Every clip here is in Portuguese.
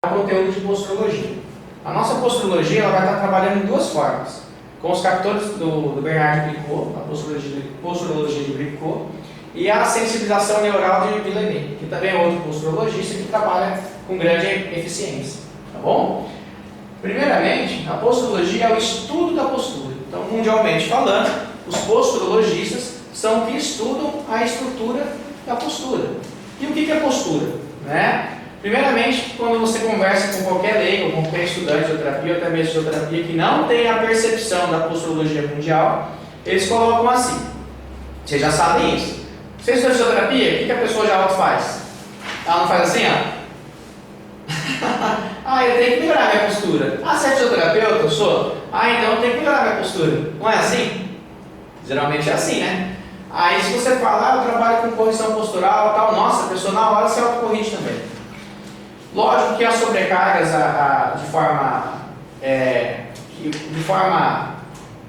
Conteúdo de posturologia. A nossa posturologia ela vai estar trabalhando em duas formas, com os captores do Bernard Bricot, a posturologia de Bricot, e a sensibilização neural de Villeneuve, que também é outro posturologista que trabalha com grande eficiência. Tá bom? Primeiramente, a posturologia é o estudo da postura. Então, mundialmente falando, os posturologistas são que estudam a estrutura da postura. E o que é postura? Né? Primeiramente, quando você conversa com qualquer leigo, com qualquer estudante de fisioterapia ou até mesmo de fisioterapia que não tem a percepção da posturologia mundial, eles colocam assim. Vocês já sabem isso. Você estuda fisioterapia, o que a pessoa já auto faz? Ela não faz assim, ó? Eu tenho que melhorar minha postura. Você é fisioterapeuta? Eu sou? Então eu tenho que melhorar minha postura. Não é assim? Geralmente é assim, né? Aí se você falar, eu trabalho com correção postural e tal, nossa, a pessoa na hora se autocorrige também. Lógico que as sobrecargas de forma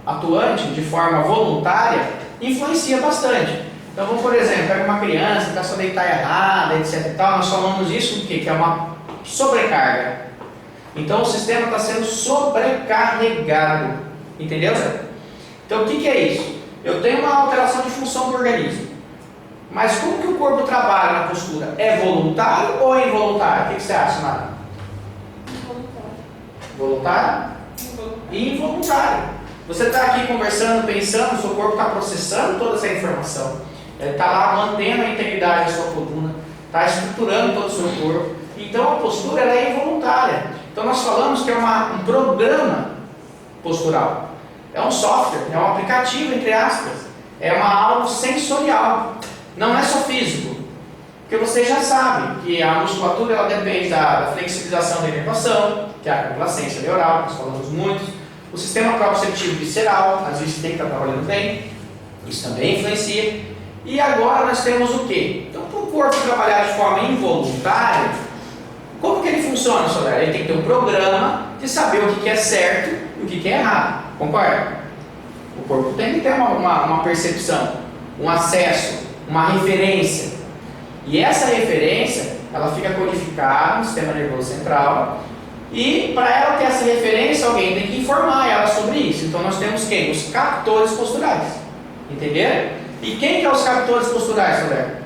atuante, de forma voluntária, influencia bastante. Então, vamos, por exemplo, pega uma criança que está só deitar errada, etc e tal, nós falamos isso do quê? Que é uma sobrecarga. Então, o sistema está sendo sobrecarregado. Entendeu, Zé? Então, o que é isso? Eu tenho uma alteração de função do organismo. Mas como que o corpo trabalha na postura? É voluntário ou é involuntário? O que você acha, Mara? Involuntário. Voluntário? Involuntário. Você está aqui conversando, pensando, o seu corpo está processando toda essa informação. Ele está lá mantendo a integridade da sua coluna, está estruturando todo o seu corpo. Então a postura ela é involuntária. Então nós falamos que é um programa postural. É um software, é um aplicativo, entre aspas. É algo sensorial. Não é só físico, porque você já sabe que a musculatura ela depende da flexibilização da inervação, que é a complacência neural, que nós falamos muito, o sistema proprioceptivo visceral, às vezes tem que estar trabalhando bem, isso também influencia. E agora nós temos o quê? Então, para o corpo trabalhar de forma involuntária, como que ele funciona, Soler? Ele tem que ter um programa de saber o que é certo e o que é errado, concorda? O corpo tem que ter uma percepção, um acesso, uma referência, e essa referência ela fica codificada no sistema nervoso central, e para ela ter essa referência alguém tem que informar ela sobre isso. Então nós temos quem? Os captores posturais, entenderam? E quem que é os captores posturais, Soler?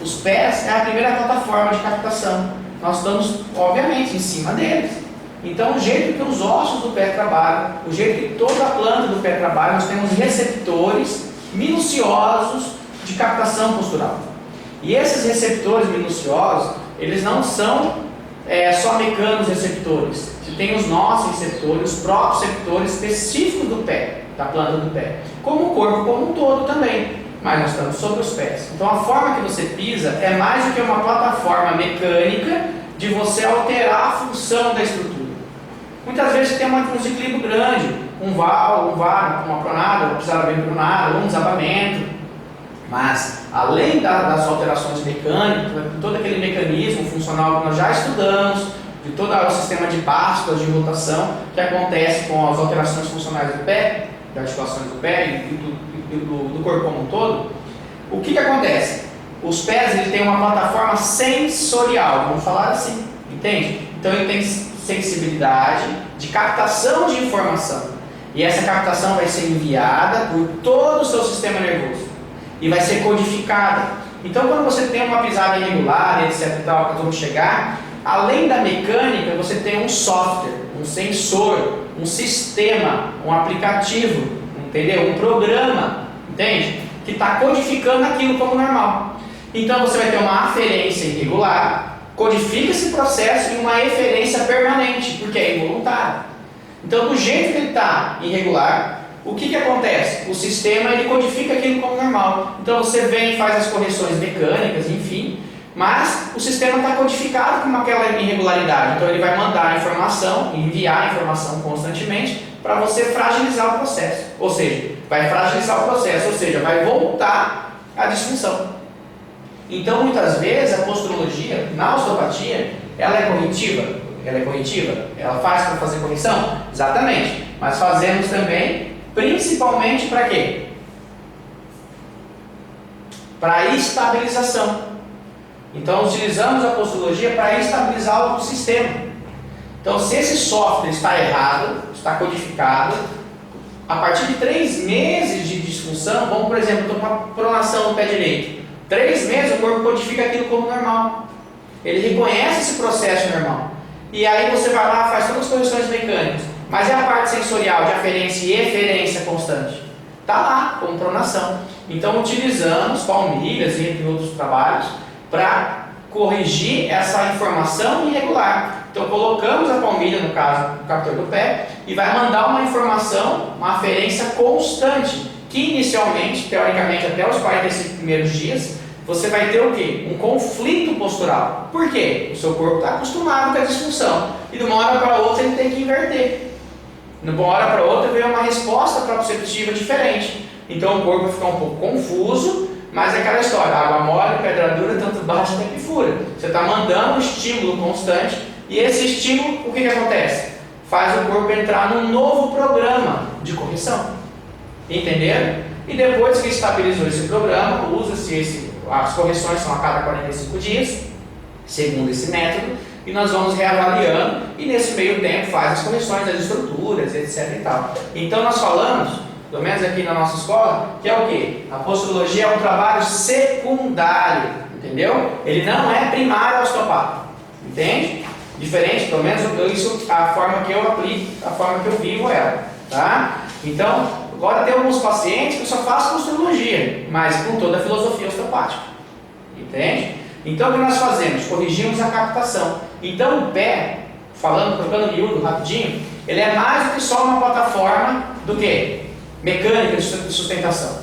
Os pés é a primeira plataforma de captação, nós estamos obviamente em cima deles. Então o jeito que os ossos do pé trabalham, o jeito que toda a planta do pé trabalha, nós temos receptores minuciosos de captação postural. E esses receptores minuciosos, eles não são só mecanos receptores. Você tem os nossos receptores, os próprios receptores específicos do pé, da planta do pé, como o corpo como um todo também, mas nós estamos sobre os pés. Então a forma que você pisa é mais do que uma plataforma mecânica de você alterar a função da estrutura. Muitas vezes você tem um desequilíbrio grande, um VAR, uma pronada, uma pisada bem pronada, um desabamento. Mas, além das alterações mecânicas, todo aquele mecanismo funcional que nós já estudamos, de todo o sistema de básculas de rotação que acontece com as alterações funcionais do pé, das articulações do pé e do corpo como um todo, o que acontece? Os pés ele têm uma plataforma sensorial, vamos falar assim, entende? Então ele tem sensibilidade de captação de informação, e essa captação vai ser enviada por todo o seu sistema nervoso e vai ser codificada. Então quando você tem uma pisada irregular, etc, tal, que nós vamos chegar, além da mecânica, você tem um software, um sensor, um sistema, um aplicativo, entendeu? Um programa, entende? Que está codificando aquilo como normal. Então você vai ter uma aferência irregular, codifica esse processo em uma eferência permanente, porque é involuntário. Então do jeito que ele está irregular, o que acontece? O sistema ele codifica aquilo como normal. Então você vem e faz as correções mecânicas, enfim, mas o sistema está codificado com aquela irregularidade. Então ele vai mandar a informação, enviar a informação constantemente para você fragilizar o processo. Ou seja, vai fragilizar o processo, ou seja, vai voltar à disfunção. Então muitas vezes a posturologia, na osteopatia, ela é corretiva? Ela é corretiva? Ela faz para fazer correção? Exatamente. Mas fazemos também principalmente para quê? Para estabilização. Então utilizamos a posturologia para estabilizar o sistema. Então se esse software está errado, está codificado, a partir de 3 meses de disfunção, vamos por exemplo, estou com uma pronação no pé direito, 3 meses o corpo codifica aquilo como normal. Ele reconhece esse processo normal. E aí você vai lá, faz todas as correções mecânicas. Mas é a parte sensorial de aferência e eferência constante. Está lá, como pronação. Então utilizamos palmilhas e entre outros trabalhos para corrigir essa informação irregular. Então colocamos a palmilha, no caso, no captor do pé, e vai mandar uma informação, uma aferência constante, que inicialmente, teoricamente até os 45 primeiros dias, você vai ter o quê? Um conflito postural. Por quê? O seu corpo está acostumado com a disfunção. E de uma hora para outra ele tem que inverter. De uma hora para outra vem uma resposta proprioceptiva diferente. Então o corpo vai ficar um pouco confuso, mas é aquela história, água mole, pedra dura, tanto bate até que fura. Você está mandando um estímulo constante, e esse estímulo, o que acontece? Faz o corpo entrar num novo programa de correção. Entenderam? E depois que estabilizou esse programa, usa-se as correções são a cada 45 dias, segundo esse método, e nós vamos reavaliando, e nesse meio tempo faz as correções das estruturas, etc e tal. Então nós falamos, pelo menos aqui na nossa escola, que é o quê? A posturologia é um trabalho secundário, entendeu? Ele não é primário osteopata, entende? Diferente, pelo menos isso, a forma que eu aplico, a forma que eu vivo ela, tá? Então, agora tem alguns pacientes que eu só faço posturologia, mas com toda a filosofia osteopática, entende? Então o que nós fazemos? Corrigimos a captação. Então o pé, trocando miúdo rapidinho, ele é mais do que só uma plataforma do que? Mecânica de sustentação.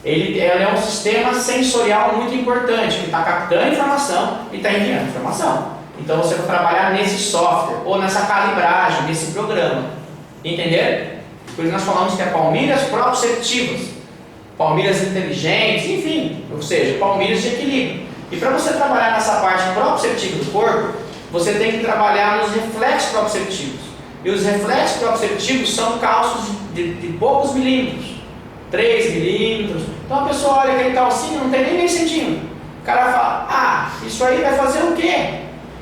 Ele é um sistema sensorial muito importante, que está captando informação e está enviando informação. Então você vai trabalhar nesse software, ou nessa calibragem, nesse programa. Entenderam? Por isso nós falamos que é palmilhas proprioceptivas, palmilhas inteligentes, enfim, ou seja, palmilhas de equilíbrio. E para você trabalhar nessa parte proprioceptiva do corpo, você tem que trabalhar nos reflexos proprioceptivos. E os reflexos proprioceptivos são calços de poucos milímetros, 3 milímetros. Então a pessoa olha aquele calcinho, não tem nem meio centímetro. O cara fala, isso aí vai fazer o quê?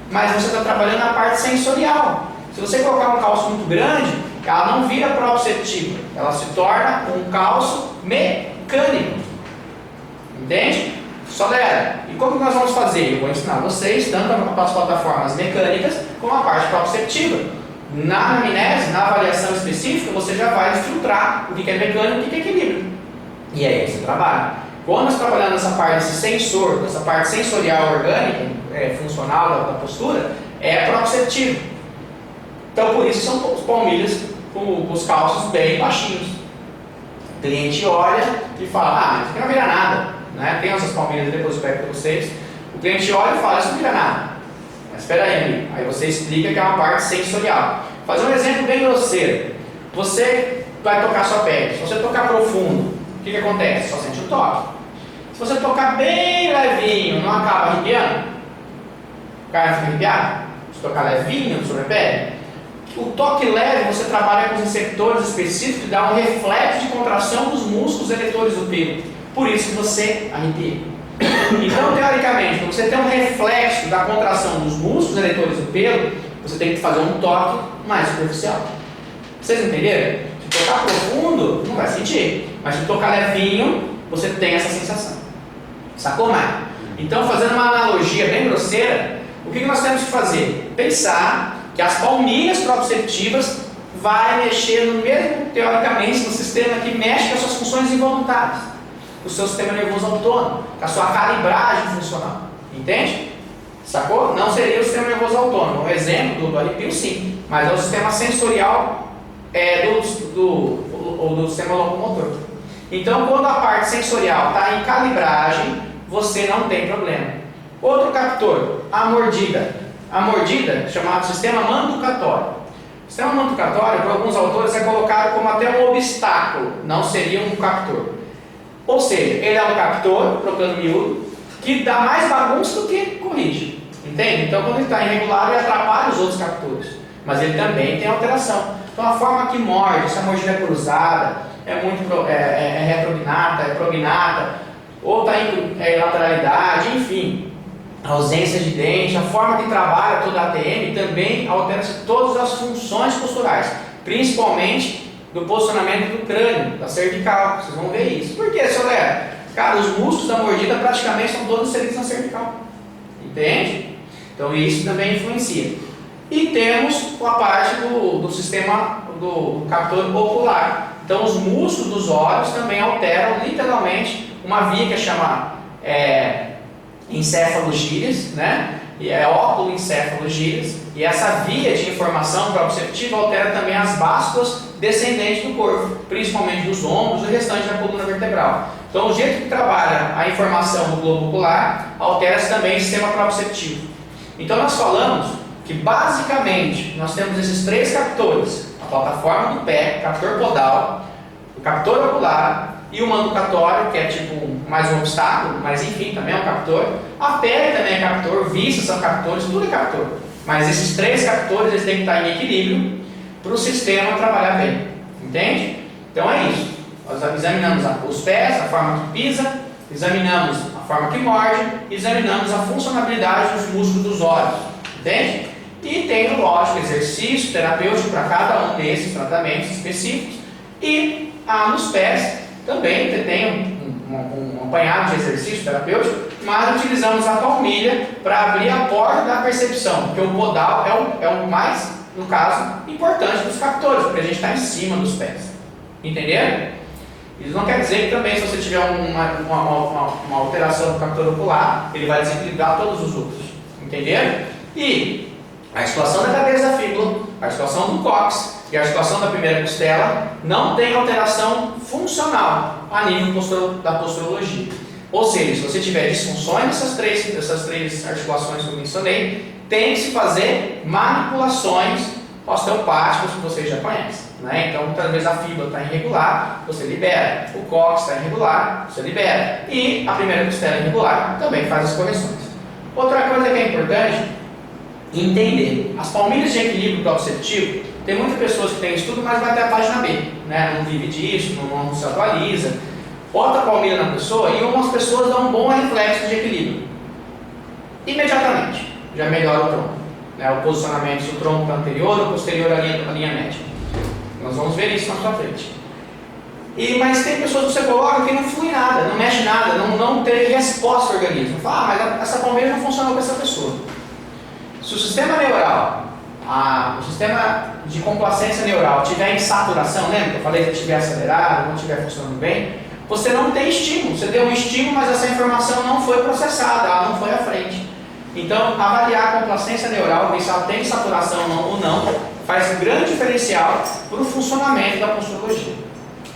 Mas você está trabalhando na parte sensorial. Se você colocar um calço muito grande, ela não vira proprioceptiva, ela se torna um calço mecânico. Entende? Só galera, e como que nós vamos fazer? Eu vou ensinar vocês tanto as plataformas mecânicas como a parte proprioceptiva. Na anamnese, na avaliação específica, você já vai filtrar o que é mecânico e o que é equilíbrio. E aí você trabalha. Quando nós trabalhamos nessa parte, desse sensor, dessa parte sensorial orgânica, funcional da postura, é proprioceptivo. Então por isso são os palmilhas com os calços bem baixinhos. O cliente olha e fala, mas isso aqui não vira nada. Né? Tem essas palmilhas, depois eu pego para vocês. O cliente olha e fala, isso não vira nada. Mas espera aí, amigo. Aí você explica que é uma parte sensorial. Fazer um exemplo bem grosseiro. Você vai tocar sua pele. Se você tocar profundo, o que acontece? Só sente o toque. Se você tocar bem levinho, não acaba arrepiando? O cara fica arrepiado? Se tocar levinho sobre a pele? O toque leve, você trabalha com os receptores específicos e dá um reflexo de contração dos músculos eletores do pelo. Por isso que você arrepia. Então, teoricamente, quando você tem um reflexo da contração dos músculos eletores do pelo, você tem que fazer um toque mais superficial. Vocês entenderam? Se tocar profundo, não vai sentir. Mas se tocar levinho, você tem essa sensação. Sacou, Mário? Então, fazendo uma analogia bem grosseira, o que nós temos que fazer? Pensar que as palmilhas proprioceptivas vai mexer no mesmo, teoricamente, no sistema que mexe com as suas funções involuntárias, o seu sistema nervoso autônomo, com a sua calibragem funcional. Entende? Sacou? Não seria o sistema nervoso autônomo. Um exemplo do arrepio, sim, mas é o sistema sensorial do sistema locomotor. Então, quando a parte sensorial está em calibragem, você não tem problema. Outro captor, a mordida. A mordida, chamado sistema manducatório. O sistema manducatório, por alguns autores, é colocado como até um obstáculo, não seria um captor. Ou seja, ele é um captor, trocando miúdo, que dá mais bagunça do que corrige. Entende? Então, quando ele está irregular, ele atrapalha os outros captores. Mas ele também tem alteração. Então, a forma que morde, se a mordida é cruzada, é retrognata, é prognata, ou está em lateralidade, enfim. a ausência de dente, a forma que trabalha toda a ATM, também altera-se todas as funções posturais, principalmente do posicionamento do crânio, da cervical. Vocês vão ver isso. Por que, seu Léo? Cara, os músculos da mordida praticamente são todos inseridos na cervical. Entende? Então isso também influencia. E temos a parte do sistema do captor ocular. Então os músculos dos olhos também alteram literalmente uma via que é chamada encéfalo-gírias, né? E é óculo-encéfalo-gírias. E essa via de informação proprioceptiva altera também as básculas descendentes do corpo, principalmente dos ombros e o restante da coluna vertebral. Então o jeito que trabalha a informação do globo ocular altera-se também o sistema proprioceptivo. Então nós falamos que basicamente nós temos esses três captores: a plataforma do pé, captor podal, o captor ocular e o manducatório, que é tipo mais um obstáculo, mas enfim, também é um captor. A pele também é captor, vistas são captores, tudo é captor. Mas esses três captores eles têm que estar em equilíbrio para o sistema trabalhar bem. Entende? Então é isso. Nós examinamos os pés, a forma que pisa, examinamos a forma que morde, examinamos a funcionalidade dos músculos dos olhos. Entende? E tem, lógico, exercício terapêutico para cada um desses tratamentos específicos. E nos pés também tem um apanhado de exercício terapêutico, mas utilizamos a palmilha para abrir a porta da percepção, porque o podal é o mais, no caso, importante dos captores, porque a gente está em cima dos pés. Entenderam? Isso não quer dizer que também, se você tiver uma alteração do captor ocular, ele vai desequilibrar todos os outros. Entenderam? E a articulação da cabeça da fíbula, a articulação do cóccix e a articulação da primeira costela não tem alteração funcional a nível da posturologia. Ou seja, se você tiver disfunções dessas três articulações que eu mencionei, tem que se fazer manipulações osteopáticas que vocês já conhecem. Né? Então, muitas vezes a fíbula está irregular, você libera. O cóccix está irregular, você libera. E a primeira costela irregular também faz as correções. Outra coisa que é importante entender: as palmilhas de equilíbrio proprioceptivo, tem muitas pessoas que têm estudo, mas vai até a página B, né? Não vive disso, não se atualiza. Bota a palmilha na pessoa e algumas pessoas dão um bom reflexo de equilíbrio. Imediatamente, já melhora o tronco. Né? O posicionamento do tronco anterior ou posterior à linha média. Nós vamos ver isso na sua frente. Mas tem pessoas que você coloca que não flui nada, não mexe nada, não tem resposta ao organismo. Fala, mas essa palmilha não funcionou com essa pessoa. Se o sistema neural, o sistema de complacência neural estiver em saturação, lembra que eu falei que estiver acelerado, não estiver funcionando bem, você não tem estímulo. Você deu um estímulo, mas essa informação não foi processada, ela não foi à frente. Então, avaliar a complacência neural, ver se ela tem saturação ou não, faz um grande diferencial para o funcionamento da posturologia.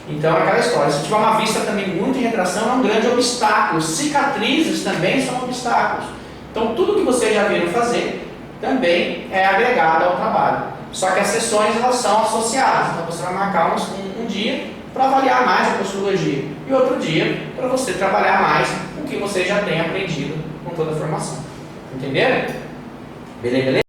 Então, é aquela história. Se tiver uma vista também muito em retração, é um grande obstáculo. Cicatrizes também são obstáculos. Então, tudo que vocês já viram fazer também é agregado ao trabalho. Só que as sessões elas são associadas. Então, você vai marcar um dia para avaliar mais a posturologia e outro dia para você trabalhar mais o que você já tem aprendido com toda a formação. Entenderam? Beleza?